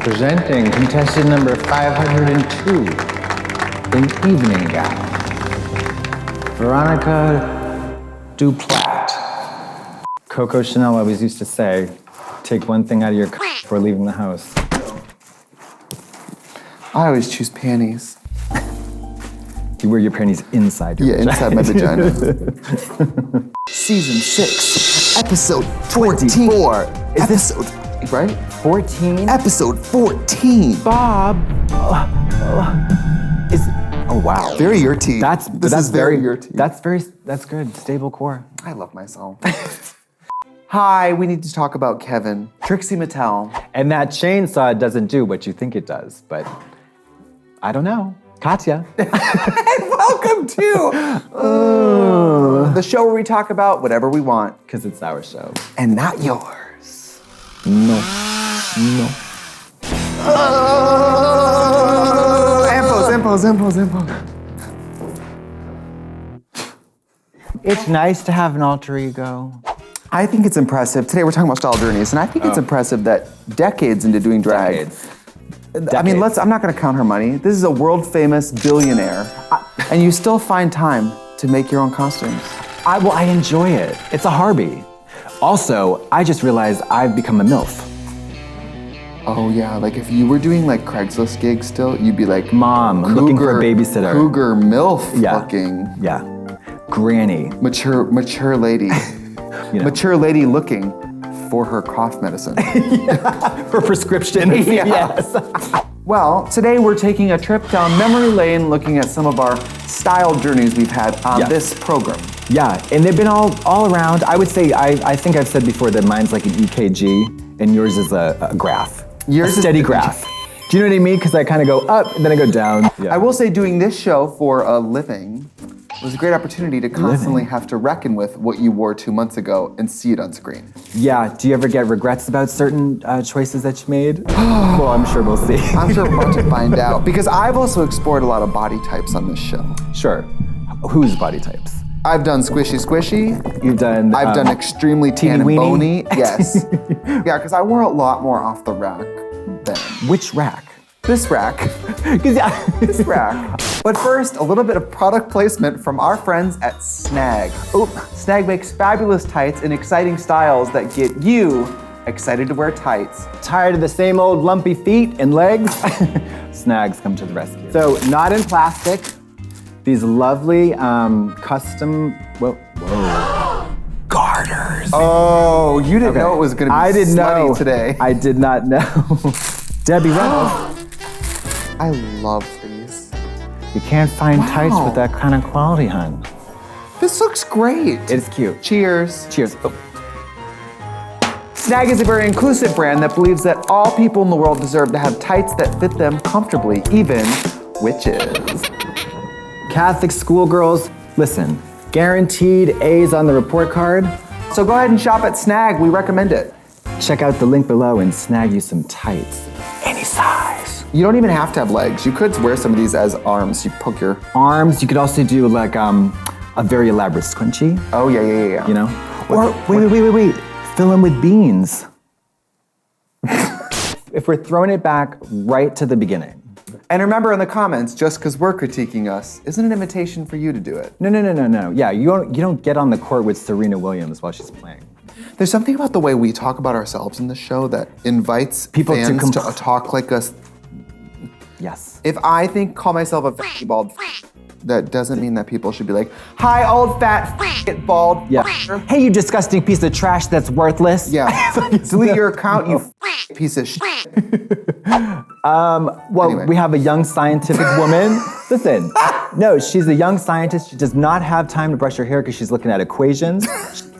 Presenting contestant number 502 in evening gown, Veronica Duplat. Coco Chanel always used to say, take one thing out of your before leaving the house. I always choose panties. You wear your panties inside your vagina. Inside my vagina. Season 6, episode 24. Right? 14? Episode 14. Bob. Oh wow. Very your tea. That's very your tea. That's good. Stable core. I love myself. Hi, we need to talk about Kevin. Trixie Mattel. And that chainsaw doesn't do what you think it does, but I don't know. Katya. And welcome to the show where we talk about whatever we want. Because it's our show. And not yours. No. Impos. It's nice to have an alter ego. I think it's impressive. Today we're talking about style journeys, and I think it's impressive that decades into doing drag. I mean, I'm not gonna count her money. This is a world famous billionaire, and you still find time to make your own costumes. I enjoy it. It's a hobby. Also, I just realized I've become a MILF. Oh yeah, like if you were doing like Craigslist gigs still, you'd be like, Mom, I'm looking for a babysitter. Cougar MILF looking. Yeah, granny. Mature lady. You know. Mature lady looking for her cough medicine. Her prescription. Yes. Well, today we're taking a trip down memory lane looking at some of our style journeys we've had on this program. Yeah, and they've been all around. I would say, I think I've said before that mine's like an EKG and yours is a graph. Yours a steady graph. Do you know what I mean? Because I kind of go up and then I go down. Yeah. I will say doing this show for a living was a great opportunity to constantly have to reckon with what you wore 2 months ago and see it on screen. Yeah, do you ever get regrets about certain choices that you made? Well, I'm sure we'll see. I'm sure we're about to find out. Because I've also explored a lot of body types on this show. Sure. Whose body types? I've done squishy. You've done... I've done extremely tan and bony. Yes. Yeah, because I wore a lot more off the rack then. Which rack? This rack. This rack. But first, a little bit of product placement from our friends at Snag. Snag makes fabulous tights in exciting styles that get you excited to wear tights. Tired of the same old lumpy feet and legs? Snags come to the rescue. So, not in plastic. These lovely custom, garters. Oh, you didn't know it was gonna be slutty today. I did not know. Debbie Reynolds. I love these. You can't find tights with that kind of quality, hun. This looks great. It's cute. Cheers. Cheers. Oh. Snag is a very inclusive brand that believes that all people in the world deserve to have tights that fit them comfortably, even witches. Catholic schoolgirls, listen, guaranteed A's on the report card. So go ahead and shop at Snag, we recommend it. Check out the link below and snag you some tights, any size. You don't even have to have legs. You could wear some of these as arms. You poke your arms. You could also do like a very elaborate scrunchie. Oh yeah. You know? Or wait. Fill them with beans. If we're throwing it back right to the beginning. And remember in the comments, just because we're critiquing us, isn't an invitation for you to do it. No. Yeah, you don't get on the court with Serena Williams while she's playing. There's something about the way we talk about ourselves in the show that invites people fans to talk like us. Yes. If I call myself a bald, that doesn't mean that people should be like, hi, old fat bald. Yeah. Hey, you disgusting piece of trash that's worthless. Yeah. Delete your account, you piece of shit. Anyway. We have a young scientific woman. Listen, no, she's a young scientist. She does not have time to brush her hair because she's looking at equations.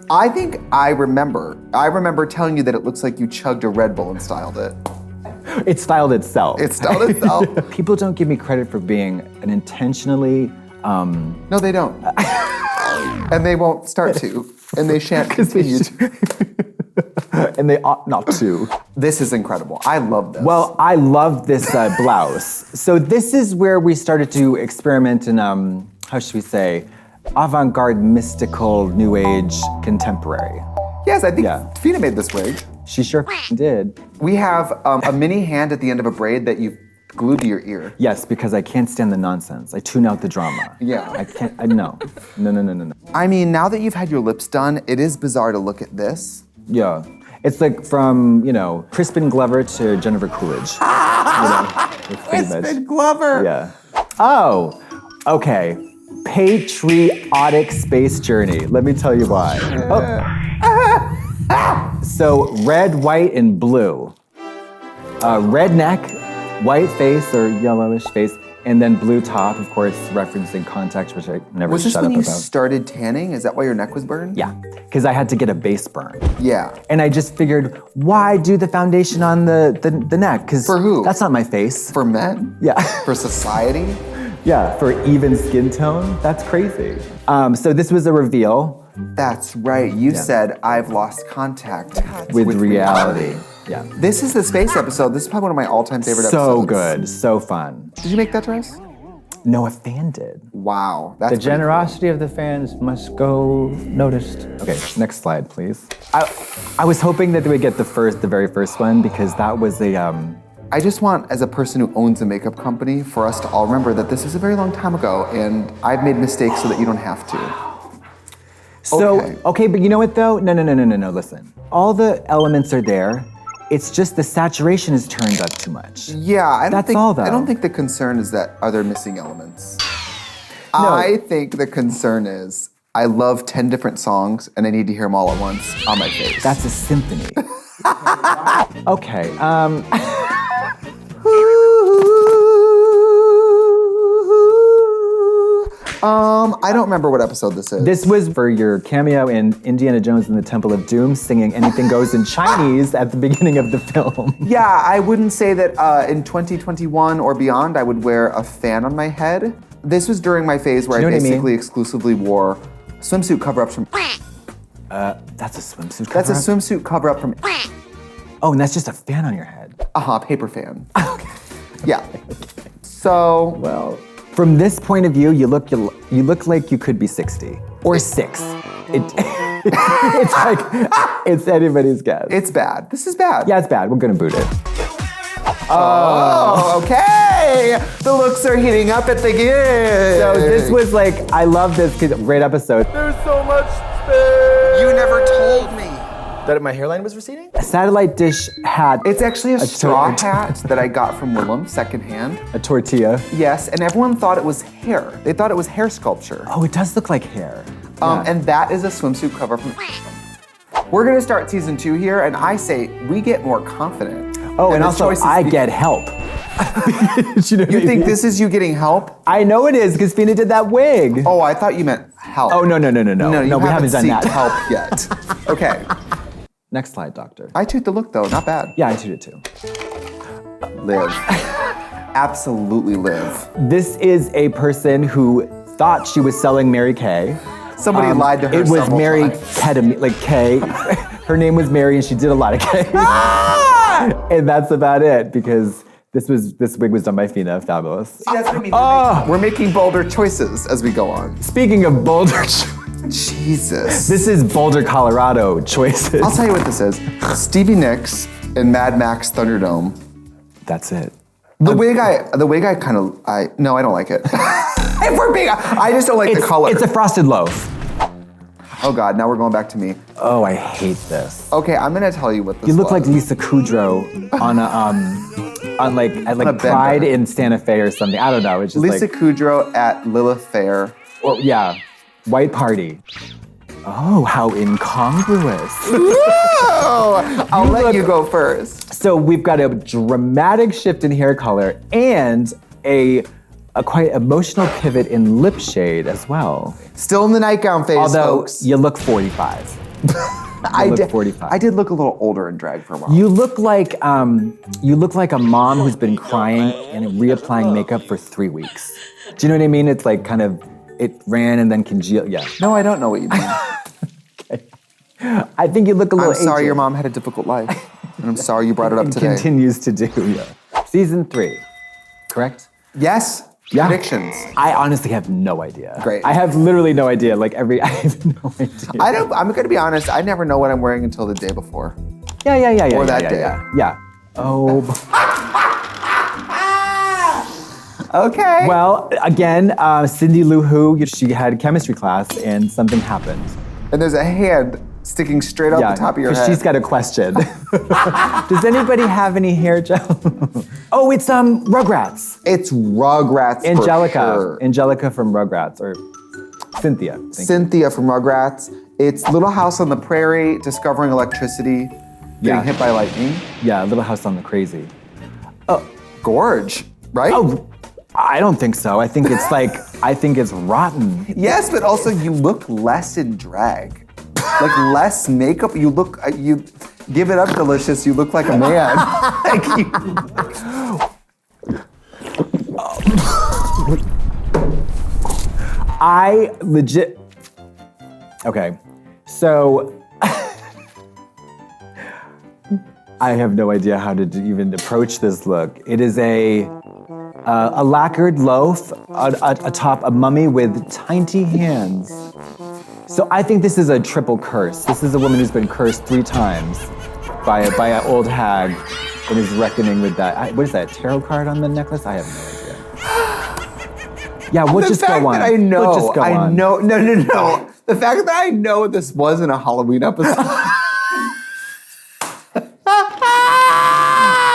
I think I remember telling you that it looks like you chugged a Red Bull and styled it. It styled itself. It styled itself. People don't give me credit for being an intentionally... No, they don't. And they won't start to. And they shan't continue to. And they ought not to. This is incredible. I love this. Well, I love this blouse. So this is where we started to experiment in, how should we say, avant-garde, mystical, new age, contemporary. Yes, I think Fina made this wig. She sure did. We have a mini hand at the end of a braid that you've glued to your ear. Yes, because I can't stand the nonsense. I tune out the drama. Yeah. I can't, no. I mean, now that you've had your lips done, it is bizarre to look at this. Yeah. It's like from, Crispin Glover to Jennifer Coolidge. Crispin Glover! Yeah. Oh, okay. Patriotic space journey. Let me tell you why. Oh. So red, white, and blue. Red neck, white face or yellowish face, and then blue top, of course, referencing context, which I never Was this shut when up you about. started tanning? Is that why your neck was burned? Yeah, because I had to get a base burn. Yeah. And I just figured, why do the foundation on the neck? Because For who? That's not my face. For men? Yeah. For society? Yeah, for even skin tone. That's crazy. So this was a reveal. That's right. You said, I've lost contact With reality. Yeah. This is the space episode. This is probably one of my all-time favorite So episodes. good, so fun. Did you make that dress? No, a fan did. Wow. That's The pretty generosity of the fans must go noticed. Okay, next slide, please. I was hoping that they would get the very first one, because that was a, cool. I just want, as a person who owns a makeup company, for us to all remember that this is a very long time ago, and I've made mistakes so that you don't have to. So, okay, but you know what though? No, listen. All the elements are there. It's just the saturation is turned up too much. Yeah, That's all though. I don't think the concern is that are there missing elements. No. I think the concern is I love 10 different songs and I need to hear them all at once on my face. That's a symphony. Okay, I don't remember what episode this is. this was for your cameo in Indiana Jones and the Temple of Doom, singing Anything Goes in Chinese at the beginning of the film. Yeah, I wouldn't say that in 2021 or beyond I would wear a fan on my head. This was during my phase where I basically exclusively wore swimsuit cover-ups from... That's a swimsuit cover-up? That's a swimsuit cover-up from... Oh, and that's just a fan on your head. Paper fan. Okay. Yeah. So... Well, from this point of view, you look like you could be 60 or 6. It's like, it's anybody's guess. It's bad. This is bad. Yeah, it's bad. We're gonna boot it. Oh, okay. The looks are heating up at the gig. So this was like, I love this great episode. There's so much space. You never told me. That my hairline was receding? A satellite dish hat. It's actually a straw hat that I got from Willem, secondhand. A tortilla. Yes, and everyone thought it was hair. They thought it was hair sculpture. Oh, it does look like hair. And that is a swimsuit cover from... We're gonna start season 2 here, and I say we get more confident. Oh, and also I get help. You think this is you getting help? I know it is, because Fina did that wig. Oh, I thought you meant help. Oh, no. No, we haven't done that. help yet. Okay. Next slide, doctor. I took the look though, not bad. Yeah, I took it too. Live. Absolutely live. This is a person who thought she was selling Mary Kay. Somebody lied to her. It was Mary Ketamine, like Kay. Her name was Mary and she did a lot of Kay. And that's about it, because this wig was done by Fina, fabulous. See, that's what I mean. We're making bolder choices as we go on. Speaking of bolder Jesus. This is Boulder, Colorado choices. I'll tell you what this is. Stevie Nicks in Mad Max Thunderdome. That's it. The wig I kind of, I don't like it. If we're being, I just don't like the color. It's a frosted loaf. Oh God, now we're going back to me. Oh, I hate this. Okay, I'm gonna tell you what this You look was. like Lisa Kudrow on at Pride in Santa Fe or something. I don't know. It's just Lisa Kudrow at Lilith Fair. Well, yeah, white party. Oh, how incongruous. I'll let you go first. So we've got a dramatic shift in hair color and a quite emotional pivot in lip shade as well. Still in the nightgown phase, Although folks. you look 45. I did 45. I did look a little older in drag for a while. You look like a mom who's been crying and reapplying makeup for 3 weeks. Do you know what I mean? It's like kind of, it ran and then congealed. Yeah. No, I don't know what you mean. Okay. I think you look a little I'm sorry aged. your mom had a difficult life. And I'm sorry you brought it up today. Continues to do, yeah. Season 3, correct? Yes. Yeah. Predictions. I honestly have no idea. Great. I have literally no idea. I have no idea. I'm gonna be honest, I never know what I'm wearing until the day before. Yeah. Or that day. Yeah. Oh. Okay. Well, again, Cindy Lou Who, she had chemistry class and something happened. And there's a hand sticking straight out the top of your head. She's got a question. Does anybody have any hair gel? Oh, it's Rugrats. It's Rugrats. Angelica. For sure. Angelica from Rugrats, or Cynthia. Cynthia from Rugrats. It's Little House on the Prairie, discovering electricity, getting hit by lightning. Yeah, Little House on the Crazy. Gorge, right? Oh, I don't think so. I think it's I think it's rotten. Yes, but also you look less in drag. Like less makeup. You give it up, Delicious. You look like a man. I legit. Okay, so I have no idea how to even approach this look. It is a lacquered loaf atop a mummy with tiny hands. So I think this is a triple curse. This is a woman who's been cursed 3 times by an old hag and is reckoning with that. What is that, a tarot card on the necklace? I have no idea. Yeah, we'll just go on. The fact that I know, we'll just go on. No. The fact that I know this wasn't a Halloween episode.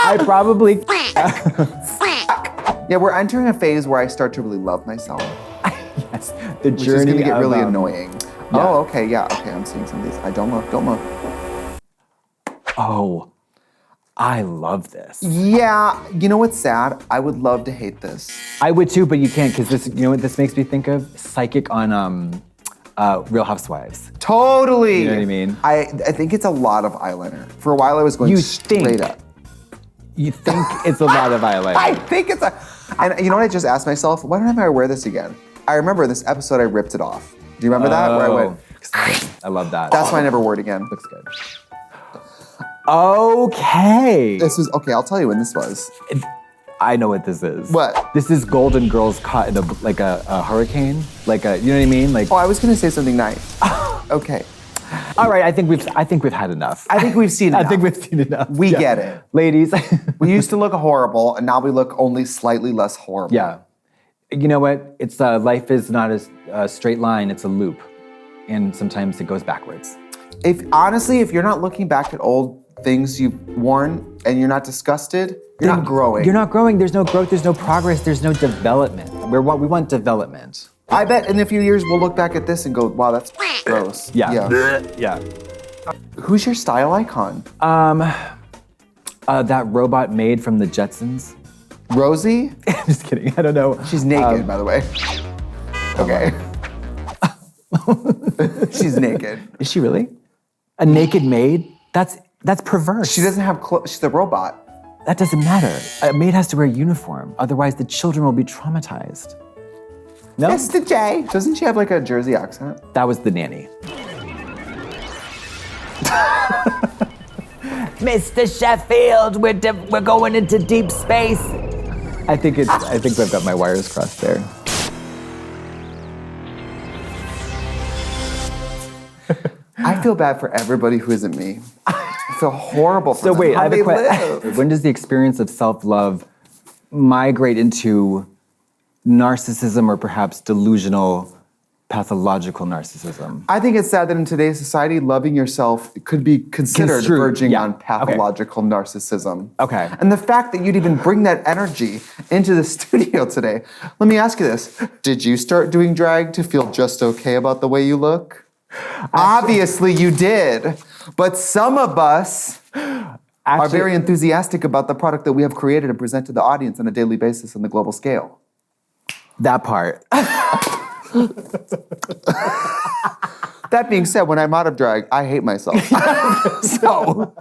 I probably... Yeah, we're entering a phase where I start to really love myself. Yes, the Which journey is gonna get really of, annoying. yeah. Oh, okay, I'm seeing some of these. Don't look. Oh, I love this. Yeah, you know what's sad? I would love to hate this. I would too, but you can't, because this, you know what this makes me think of? Psychic on Real Housewives. Totally. You know what I mean? I think it's a lot of eyeliner. For a while I was going straight up. You think it's a lot of eyeliner. I think it's and you know what I just asked myself? Why don't I wear this again? I remember this episode I ripped it off. Do you remember that? Where I went, I love that. that's why I never wore it again. Looks good. Okay. This was, okay, I'll tell you when this was. I know what this is. What? This is Golden Girls caught in a hurricane. You know what I mean? Oh, I was gonna say something nice. Okay. All right, I think we've had enough. I think we've seen enough. I think we've seen enough. We get it. Ladies. We used to look horrible, and now we look only slightly less horrible. Yeah. You know what? It's life is not a straight line, it's a loop. And sometimes it goes backwards. Honestly, if you're not looking back at old things you've worn and you're not disgusted, you're not growing. You're not growing, there's no growth, there's no progress, there's no development. We want development. I bet in a few years we'll look back at this and go, wow, that's gross. Yeah. Who's your style icon? That robot maid from the Jetsons. Rosie? I'm just kidding, I don't know. She's naked, by the way. Okay. She's naked. Is she really? A naked maid? That's perverse. She doesn't have clothes, she's a robot. That doesn't matter. A maid has to wear a uniform, otherwise the children will be traumatized. No? Mr. J. Doesn't she have like a Jersey accent? That was the nanny. Mr. Sheffield, we're going into deep space. I think I've got my wires crossed there. I feel bad for everybody who isn't me. I feel horrible for them. So wait, I have a live. question. When does the experience of self-love migrate into narcissism or perhaps delusional, pathological narcissism? I think it's sad that in today's society, loving yourself could be considered verging on pathological narcissism. Okay. And the fact that you'd even bring that energy into the studio today. Let me ask you this. Did you start doing drag to feel just okay about the way you look? Obviously you did. But some of us are very enthusiastic about the product that we have created and present to the audience on a daily basis on the global scale. That part. That being said, when I'm out of drag, I hate myself. So